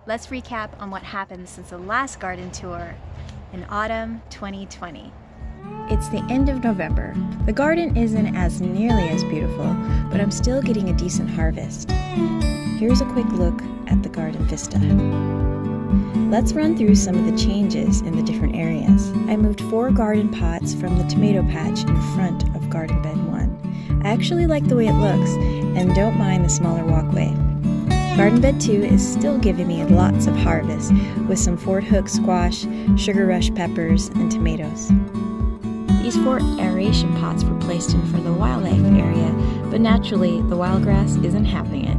let's recap on what happened since the last garden tour in autumn 2020. It's the end of November. The garden isn't as nearly as beautiful, but I'm still getting a decent harvest. Here's a quick look at the garden vista. Let's run through some of the changes in the different areas. I moved 4 garden pots from the tomato patch in front of garden bed 1. I actually like the way it looks and don't mind the smaller walkway. Garden bed 2 is still giving me lots of harvest with some Fort Hook squash, sugar rush peppers, and tomatoes. These 4 aeration pots were placed in for the wildlife area, but naturally the wildgrass isn't having it.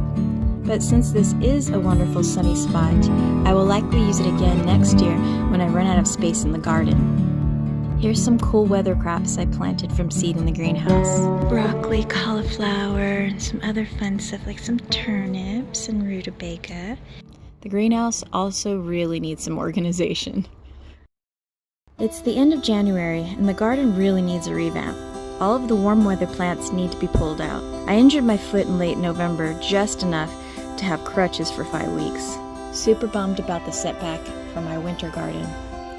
But since this is a wonderful sunny spot, I will likely use it again next year when I run out of space in the garden. Here's some cool weather crops I planted from seed in the greenhouse. Broccoli, cauliflower, and some other fun stuff like some turnips and rutabaga. The greenhouse also really needs some organization. It's the end of January and the garden really needs a revamp. All of the warm weather plants need to be pulled out. I injured my foot in late November just enough to have crutches for 5 weeks. Super bummed about the setback from my winter garden.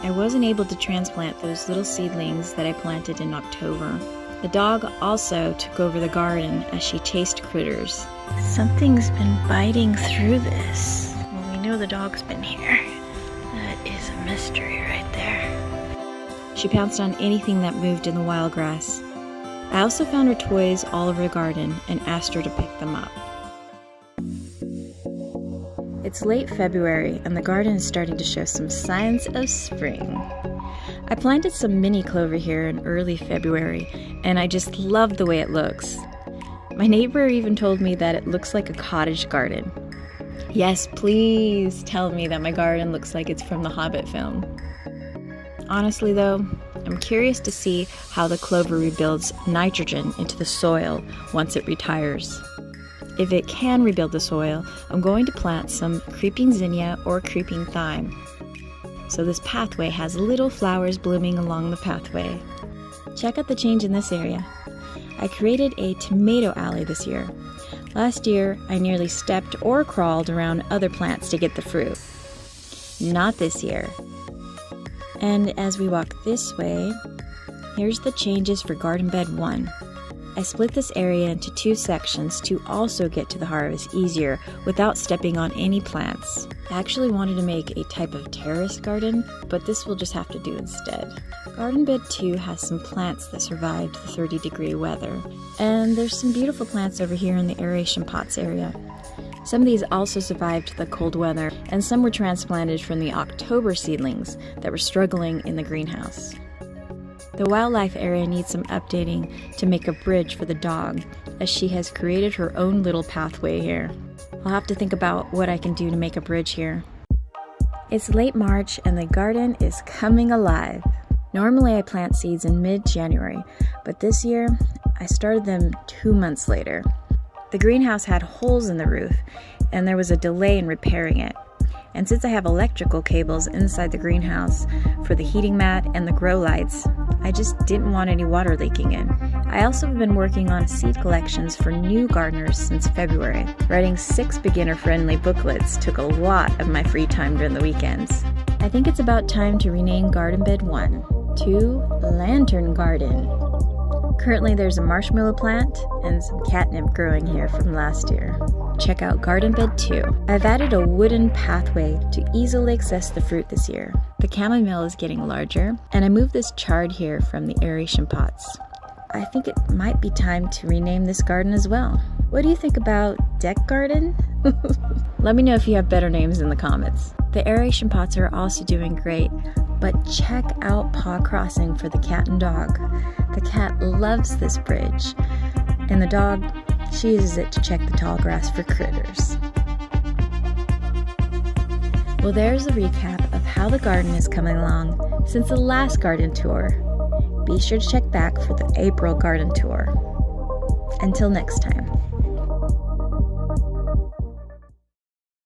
I wasn't able to transplant those little seedlings that I planted in October. The dog also took over the garden as she chased critters. Something's been biting through this. Well, we know the dog's been here. That is a mystery right there. She pounced on anything that moved in the wild grass. I also found her toys all over the garden and asked her to pick them up. It's late February and the garden is starting to show some signs of spring. I planted some mini clover here in early February and I just love the way it looks. My neighbor even told me that it looks like a cottage garden. Yes, please tell me that my garden looks like it's from the Hobbit film. Honestly though, I'm curious to see how the clover rebuilds nitrogen into the soil once it retires. If it can rebuild the soil, I'm going to plant some creeping zinnia or creeping thyme. So this pathway has little flowers blooming along the pathway. Check out the change in this area. I created a tomato alley this year. Last year, I nearly stepped or crawled around other plants to get the fruit. Not this year. And as we walk this way, here's the changes for garden bed 1. I split this area into 2 sections to also get to the harvest easier without stepping on any plants. I actually wanted to make a type of terrace garden, but this will just have to do instead. Garden bed 2 has some plants that survived the 30-degree weather, and there's some beautiful plants over here in the aeration pots area. Some of these also survived the cold weather, and some were transplanted from the October seedlings that were struggling in the greenhouse. The wildlife area needs some updating to make a bridge for the dog, as she has created her own little pathway here. I'll have to think about what I can do to make a bridge here. It's late March and the garden is coming alive. Normally I plant seeds in mid-January, but this year I started them 2 months later. The greenhouse had holes in the roof and there was a delay in repairing it. And since I have electrical cables inside the greenhouse for the heating mat and the grow lights, I just didn't want any water leaking in. I also have been working on seed collections for new gardeners since February. Writing 6 beginner-friendly booklets took a lot of my free time during the weekends. I think it's about time to rename garden bed 1 to Lantern Garden. Currently there's a marshmallow plant and some catnip growing here from last year. Check out garden bed 2. I've added a wooden pathway to easily access the fruit this year. The chamomile is getting larger, and I moved this chard here from the aeration pots. I think it might be time to rename this garden as well. What do you think about deck garden? Let me know if you have better names in the comments. The aeration pots are also doing great, but check out paw crossing for the cat and dog. The cat loves this bridge, and the dog, she uses it to check the tall grass for critters. Well, there's a recap of how the garden is coming along since the last garden tour. Be sure to check back for the April garden tour. Until next time.